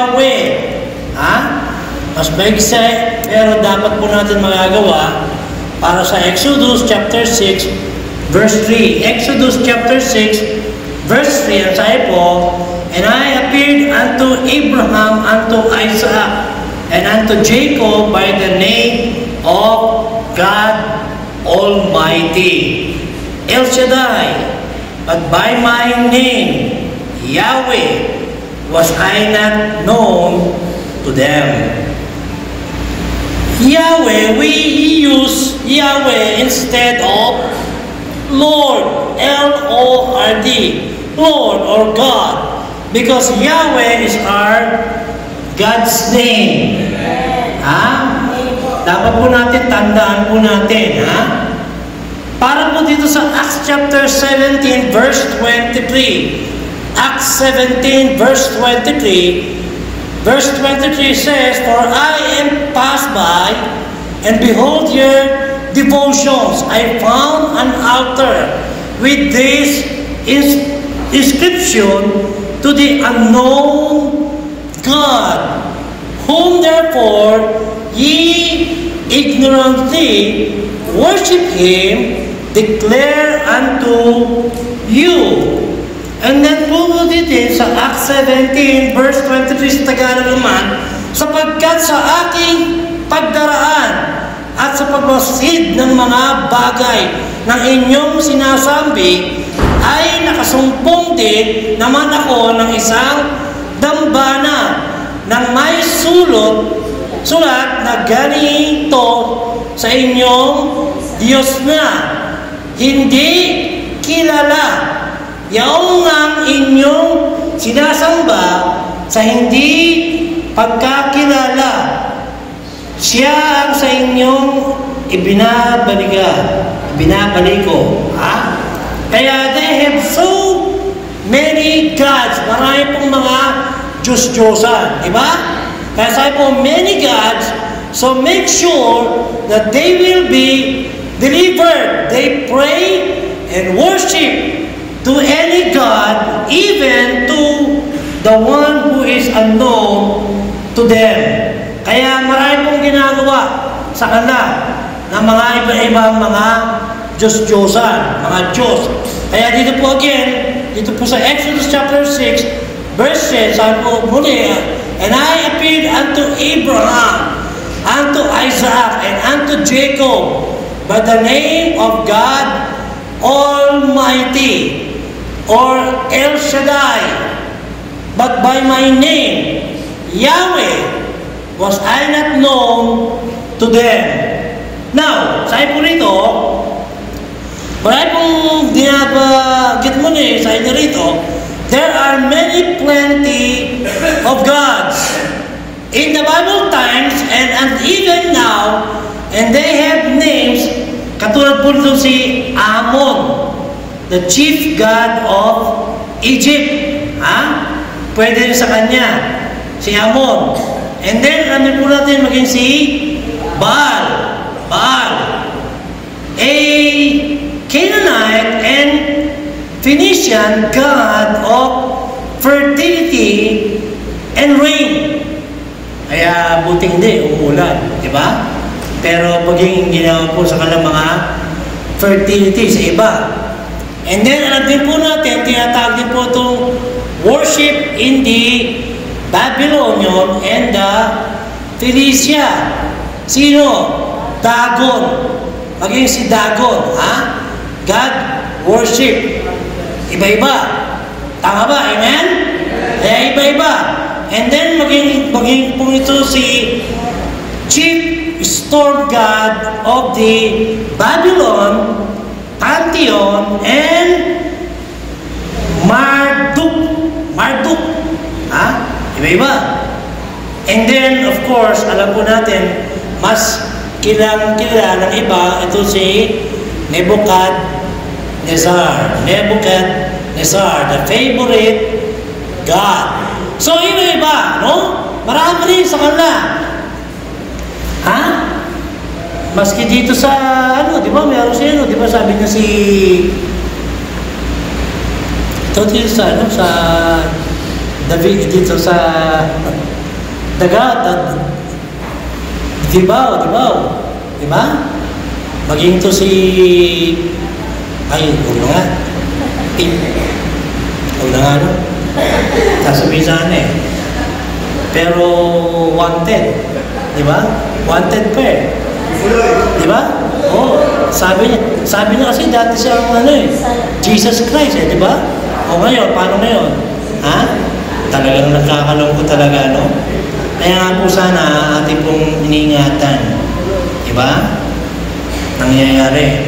Yahweh. Ha? Mas maigsa, pero dapat po natin magagawa para sa Exodus chapter 6, verse 3. Exodus chapter 6, verse 3, ang sabi po, "And I appeared unto Abraham, unto Isaac, and unto Jacob by the name of God Almighty, El Shaddai, but by my name, Yahweh, was I not known to them." Yahweh, we use Yahweh instead of Lord, L-O-R-D, Lord or God, because Yahweh is our God's name. Ha? Dapat po natin, tandaan po natin, ha? Para po dito sa Acts chapter 17, verse 23. Acts 17, verse 23. Verse 23 says, "For I am passed by, and behold your devotions. I found an altar with this inscription, to the unknown God, whom therefore ye ignorantly worship him, declare unto you." And then po dito sa Acts 17, verse 23 sa Tagalog naman, "Sapagkat sa aking pagdaraan at sa pagmasid ng mga bagay ng inyong sinasabi, ay nakasumpong din naman ako ng isang dambana ng may sulat na ganito sa inyong Diyos na hindi kilala. Yaong ang inyong sinasamba sa hindi pagkakilala. Siya ang sa inyong ibinabaliko. Ha? Kaya they have so many gods. Marami pong mga Diyos-Diyosan. Diba? Kaya sabi po, many gods. So make sure that they will be delivered. They pray and worship to any God, even to the one who is unknown to them. Kaya marami pong ginagawa sa kanila ng mga iba-ibang mga Diyos-Diyosan, mga Diyos. Kaya dito po again, dito po sa Exodus chapter 6, verse 10, sabi po muli, "And I appeared unto Abraham, unto Isaac, and unto Jacob, by the name of God Almighty, or El Shaddai, but by my name, Yahweh, was I not known to them." Now, sabi po rito, marami pong dinabagit mo sa inyo rito, there are plenty of gods in the Bible times and even now, and they have names, katulad po nito si Amon, the chief god of Egypt. Ha? Pwede rin sa kanya, si Amon. And then, ano po natin maging si Baal. A Canaanite and Phoenician god of fertility and rain. Kaya buting hindi, umulan. Diba? Pero paging ginawa po sa kanilang mga fertility sa iba. And then, alam din po natin, tinatawag din po itong worship in the Babylonian and the Phoenicia. Sino? Dagon. Maging si Dagon. Ha? God worship. Iba-iba. Tama ba? Amen? Kaya iba-iba. And then, maging po ito si chief storm god of the Babylon, Pantheon, and Marduk. Ha? Iba-iba. And then, of course, alam po natin, mas kilala ng iba, ito si Nebuchadnezzar, the favorite God. So, iba-iba, no? Marami rin sa kanila. Ha? Maski dito sa, di ba, meron siya, di ba, sabi niya si, ito dito sa, sa David, dito sa The God, diba? Maging to si, huwag na nga. Huwag na nga, no? Sasabihin sana eh. Pero wanted. Diba? Wanted pa eh. Diba? Oo. Sabi niya kasi dati siya Jesus Christ eh, diba? O ngayon, paano ngayon? Ha? Talagang nagkakalungkot talaga, no? Kaya nga po sana ating pong iniingatan. Diba? Nangyayari.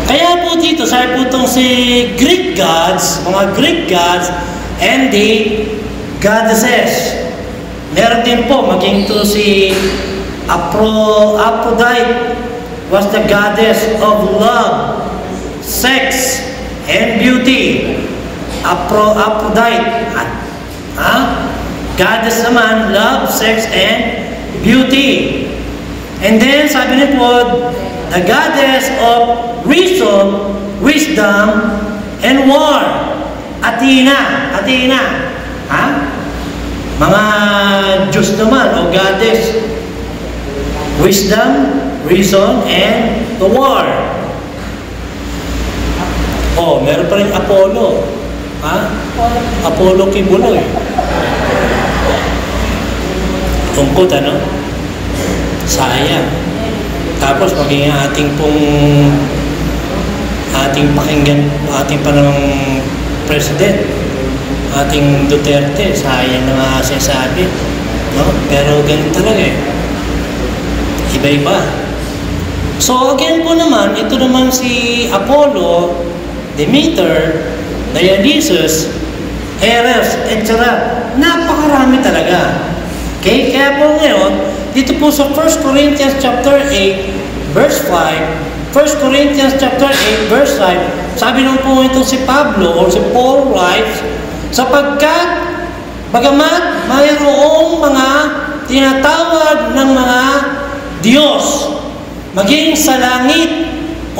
Kaya po dito, sabi po itong si Greek gods, mga Greek gods, and the goddesses. Meron din po, maging to si Aphrodite was the goddess of love, sex, and beauty. Aphrodite. Goddess naman, love, sex, and beauty. And then, sabi niyo po, the goddess of reason, wisdom, and war. Athena. Mga Diyos naman, o goddess. Wisdom, reason, and the war. Meron pa rin Apollo. Apollo Kibuloy. Tungkot, ano? Sayang. Tapos maging ating pakinggan, ating panang president, ating Duterte, sayang na nga sinasabi. No? Pero ganun talaga eh. Iba-iba. So again po naman, ito naman si Apollo, Demeter, Dionysus, Eros, etc. Napakarami talaga. Okay? Kaya po ngayon, dito po sa 1 Corinthians chapter 8, verse 5, 1 Corinthians chapter 8, verse 5, sabi nung po ito si Pablo or si Paul writes, sapagkat bagamat mayroong mga tinatawag ng mga Diyos, maging sa langit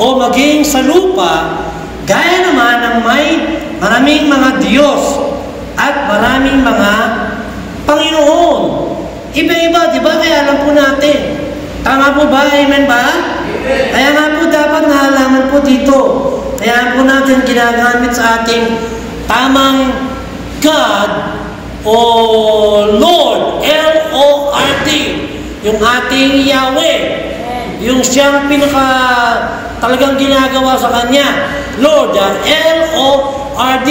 o maging sa lupa, gaya naman ng may maraming mga Diyos at maraming mga Panginoon. Iba-iba, di ba? Kaya alam po natin. Tama po ba? Amen ba? Kaya nga po dapat nahalaman po dito. Kaya po natin ginagamit sa ating tamang God o Lord, L-O-R-D, yung ating Yahweh, yung siyang talagang ginagawa sa Kanya, Lord, L-O-R-D,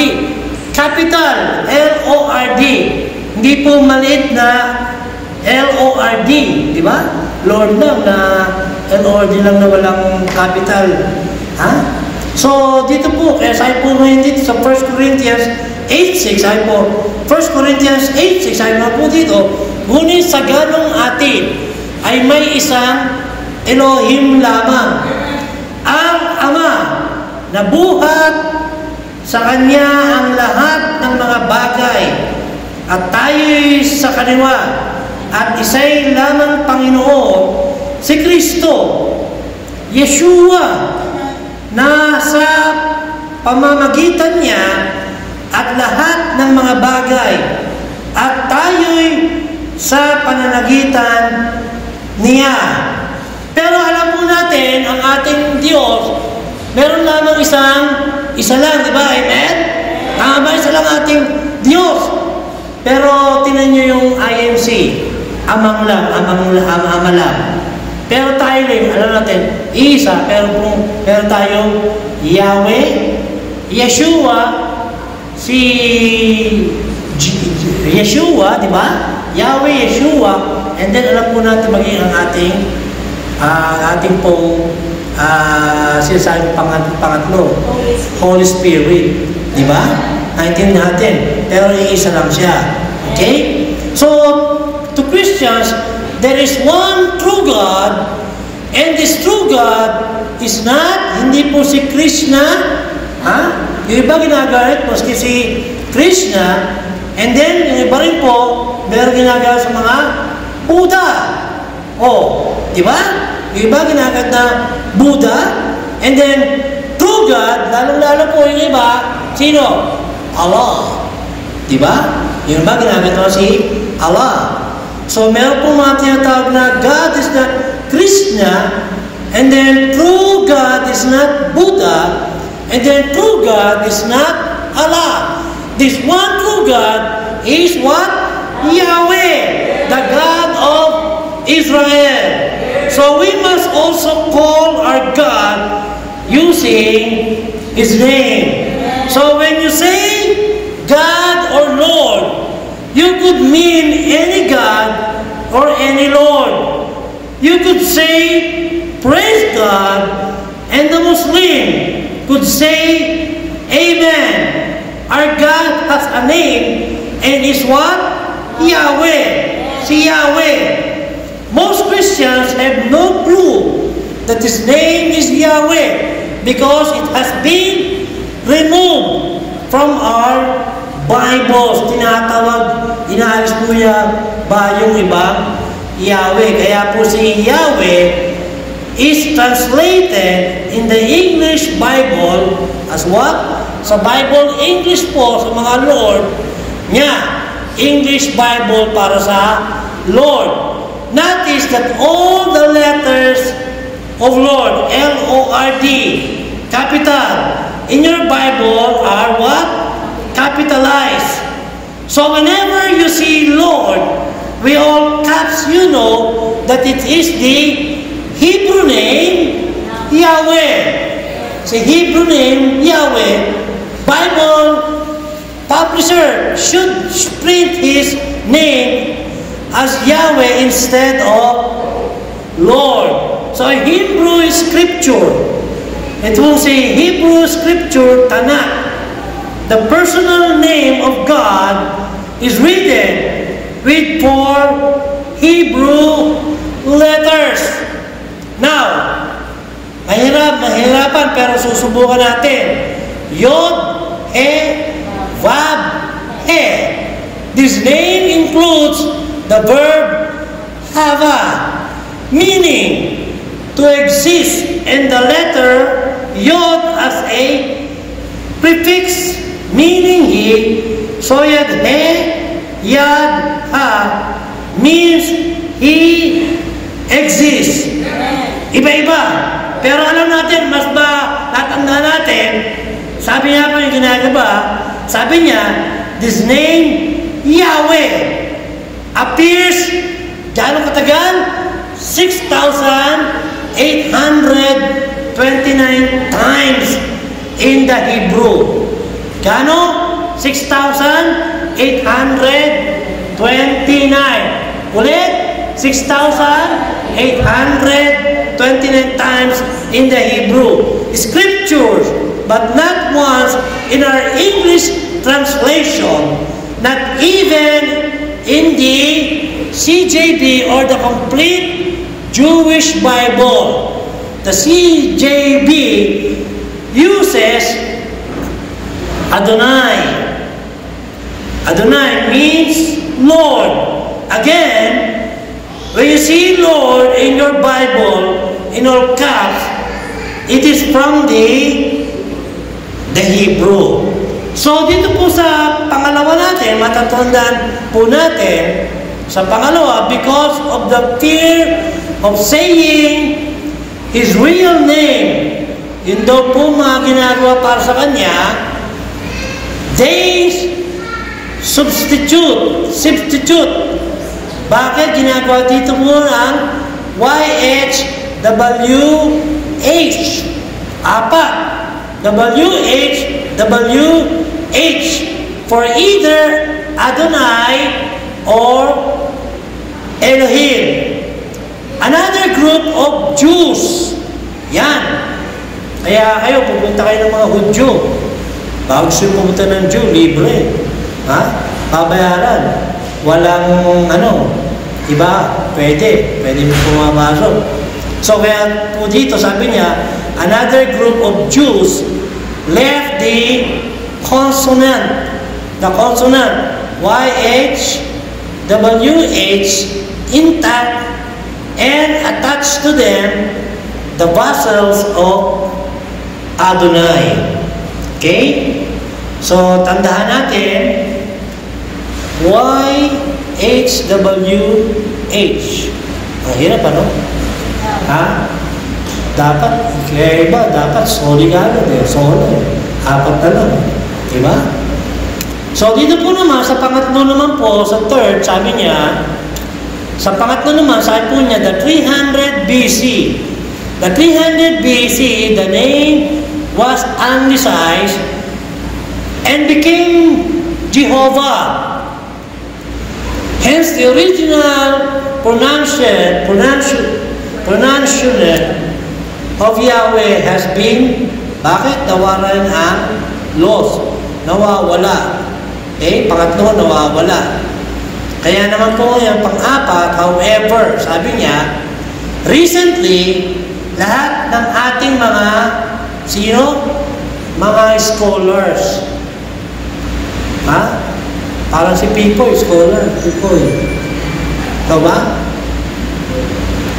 capital, L-O-R-D, hindi po maliit na L-O-R-D, di ba? Lord lang na L-O-R-D lang na walang capital. Ha? So, dito po, kaya sabi po ngayon dito sa 1 Corinthians 8.6, sabi po, 1 Corinthians 8.6, sabi po dito, ngunit sa ganong atin ay may isang Elohim lamang, ang Ama, na buhat sa Kanya ang lahat ng mga bagay, at tayo'y sa kaniwa, at isa'y lamang Panginoon, si Kristo, Yeshua, na sa pamamagitan niya at lahat ng mga bagay, at tayo'y sa pananagitan niya. Pero alam po natin, ang ating Diyos, meron lamang isa lang, di ba? Amen? Tama ba? Isa lang ating Diyos. Pero tinan nyo yung IMC, ama lang. Pero tayo rin, alam natin, isa, pero tayong Yahweh, Yeshua, si Yeshua, di ba? Yahweh, Yeshua, and then alam po natin maging ang ating pong sinasabing pangatlo, Holy Spirit, di ba? Naintindihan natin, pero iisa lang siya. Okay? So, to Christians, there is one true God, and this true God is not, hindi po si Krishna, yung iba ginagalit po si Krishna, and then yung iba rin po, meron ginagalit sa mga Buddha. Di ba? Yung iba ginagalit na Buddha, and then true God, lalong-lalo po yung iba, sino? Allah. Di ba? Yung iba ginagalit na si Allah. So meron po mga tinatawag na God is not Krishna, and then true God is not Buddha, and then true God is not Allah. This one true God is what? Yahweh, the God of Israel. So we must also call our God using His name. So when you say God or Lord, you could mean any God or any Lord. You could say, praise God, and the Muslim could say, Amen. Our God has a name, and is what? Yahweh. Si Yahweh. Most Christians have no clue that His name is Yahweh because it has been removed from our Bibles. Inaalis po niya ba yung ibang Yahweh. Kaya po si Yahweh is translated in the English Bible as what? Sa Bible English po, sa mga Lord niya, English Bible para sa Lord. Notice that all the letters of Lord, L-O-R-D, capital, in your Bible are what? Capitalized. So whenever you see Lord, we all caps, you know that it is the Hebrew name Yahweh. Si Hebrew name Yahweh, Bible publisher should print his name as Yahweh instead of Lord. So Hebrew scripture, it will say Hebrew scripture Tanakh. The personal name of God is written with 4 Hebrew letters. Now, mahirapan pero susubukan natin. Yod, He, Vav, He. This name includes the verb hava, meaning to exist, and the letter Yod as a prefix, meaning He. So Yod, He, Yad, Ha means He exists. Iba-iba. Pero alam natin, mas ba natanda natin, sabi niya pa yung ginagawa, sabi niya, this name, Yahweh, appears, gano'ng katagal? 6,829 times in the Hebrew. Gano? 6,829. Ulit? 6,829 times in the Hebrew Scriptures, but not once in our English translation, not even in the CJB or the complete Jewish Bible. The CJB uses Adonai. Adonai means Lord. Again, when you see Lord in your Bible, in all caps, it is from the Hebrew. So dito po sa pangalawa natin, matatandaan po natin sa pangalawa, because of the fear of saying His real name, yun daw po mga ginagawa para sa Kanya, they substitute. Bakit ginagawa dito mo ang YHWH? Apat. WHWH for either Adonai or Elohim. Another group of Jews. Yan. Kaya kayo, pupunta kayo ng mga Hudyo. Bago siya pumunta ng Jew, libre. Ha? Babayaran. Walang iba, pwede mo pumapasok. So kaya po dito sabi niya, another group of Jews left the consonant YH, WH intact and attached to them the vowels of Adonai. Okay? So tandaan natin, HWH. Ang hirap, ano? Ha? Dapat, kaya iba, dapat solid agad eh. Solo eh. 4 na lang. Diba? So, dito po naman, sa pangatlo naman po, sa third, sabi niya, sa pangatlo naman, sabi po niya, the 300 BC. The 300 BC, the name was anglicized and became Jehovah. Hence, the original pronunciation of Yahweh has been, bakit? Nawalan ang lost. Nawawala. Okay? Pangatlo, nawawala. Kaya naman po yung pang-apat, however, sabi niya, recently, lahat ng ating mga, sino? Mga scholars. Ha? Parang si Pipoy, scholar. Pipoy. Ikaw ba?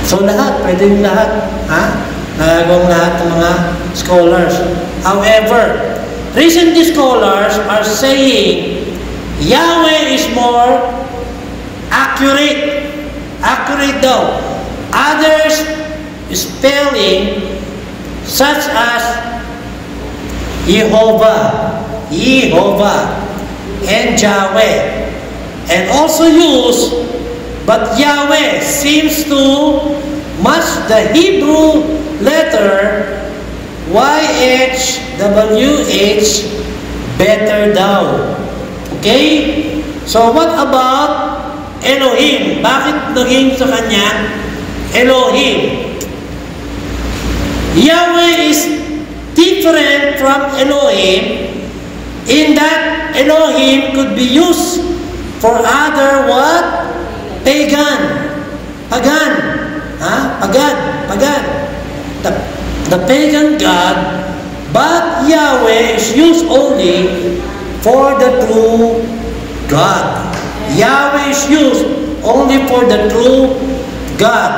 So lahat, pwede yung lahat. Ha? Nagagawang lahat ng mga scholars. However, recent scholars are saying Yahweh is more accurate. Accurate daw. Others spelling such as Jehovah, and Yahweh, and also use, but Yahweh seems to match the Hebrew letter YHWH better daw. Okay? So what about Elohim? Bakit naging sa kanya Elohim? Yahweh is different from Elohim in that Elohim could be used for other what? Pagan. Huh? Pagan. The pagan God, but Yahweh is used only for the true God. Yahweh is used only for the true God.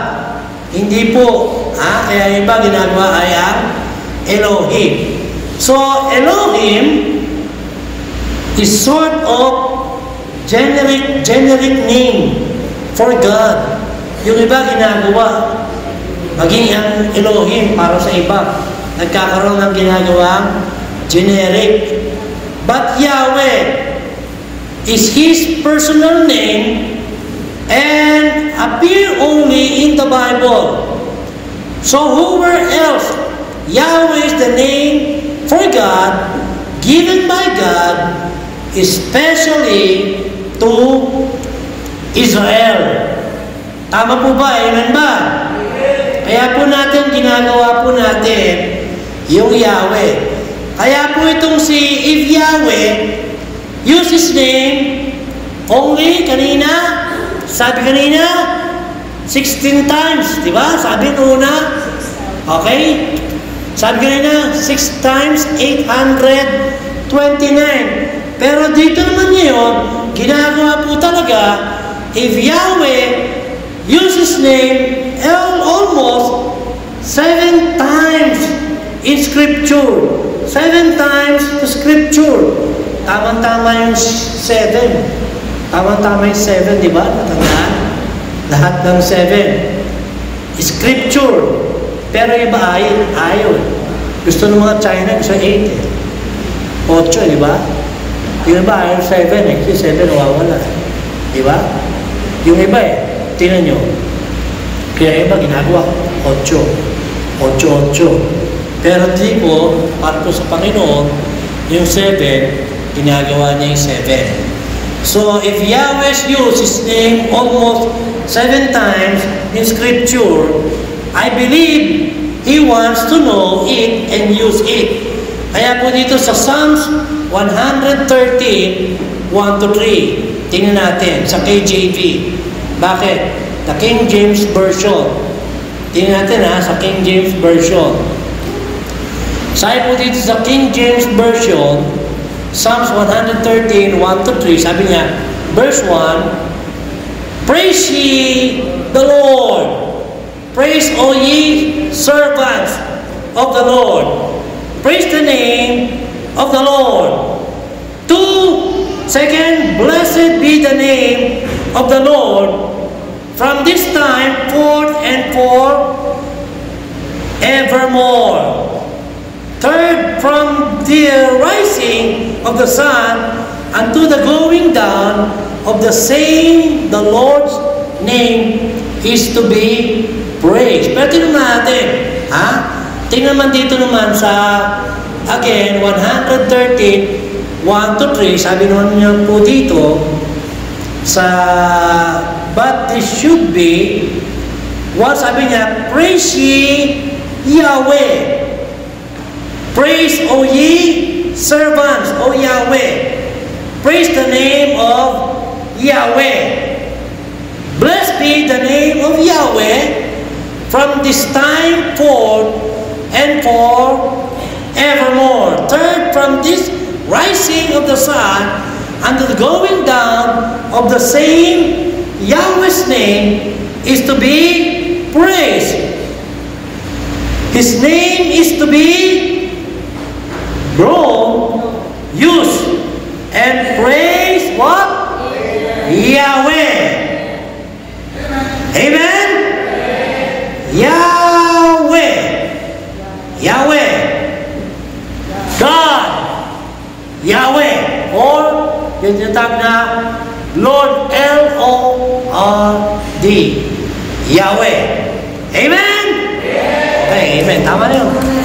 Hindi po. Kaya iba ginagawa ay ang Elohim. So, Elohim is sort of generic name for God. Yung iba ginagawa. Maging ang Elohim para sa iba. Nagkakaroon ng ginagawang generic. But Yahweh is His personal name and appear only in the Bible. So whoever else, Yahweh is the name for God, given by God, especially to Israel. Tama po ba? Amen ba? Kaya po natin, ginagawa po natin yung Yahweh. Kaya po itong if Yahweh use His name only sabi kanina, 16 times, di ba? Sabi una, okay? Sabi kanina, 6 times 829. Pero dito naman ngayon, ginagawa po talaga, if Yahweh use His name almost 7 times in Scripture. 7 times to Scripture. Tama-tama yung 7. Tama-tama yung 7, di ba? Natandaan? Lahat ng 7. Scripture. Pero iba ayaw. Gusto ng mga China, gusto 8 eh. 8, di ba? Yung iba ayaw 7 eh. Kasi 7 nawawala. Di ba? Yung iba eh. Tingnan nyo. Kaya iba ginagawa 8. 8. Pero di po, para po sa Panginoon, yung 7, ginagawa niya yung 7. So, if Yahweh used His name almost 7 times in Scripture, I believe He wants to know it and use it. Kaya po dito sa Psalms 113, 1-3, tingnan natin sa KJV. Bakit? The King James Version. Tingnan natin sa King James Version. Sabi po dito sa King James Version, Psalms 113, 1-3, sabi niya, verse 1, Praise ye the Lord. Praise, O ye servants of the Lord. Praise the name of the Lord. 2, second, blessed be the name of the Lord from this time forth and forevermore. Third, from the rising of the sun unto the going down of the same, the Lord's name is to be praised. Pero tingnan natin, ha? Tingnan naman dito naman sa, again, 113, 1 to 3, sabi naman niya po dito, but this should be, what sabi niya, praise ye Yahweh. Praise, O ye servants, O Yahweh. Praise the name of Yahweh. Blessed be the name of Yahweh from this time forth and forevermore. Third, from this rising of the sun unto the going down of the same, Yahweh's name is to be praised. His name is to be grown, used, and praise what? Yahweh. Amen? Yahweh. Yahweh. God. Yahweh. Or, yung tinatawag na Lord, L-O-R-D. Yahweh. Amen? Okay, amen. Tama na yun.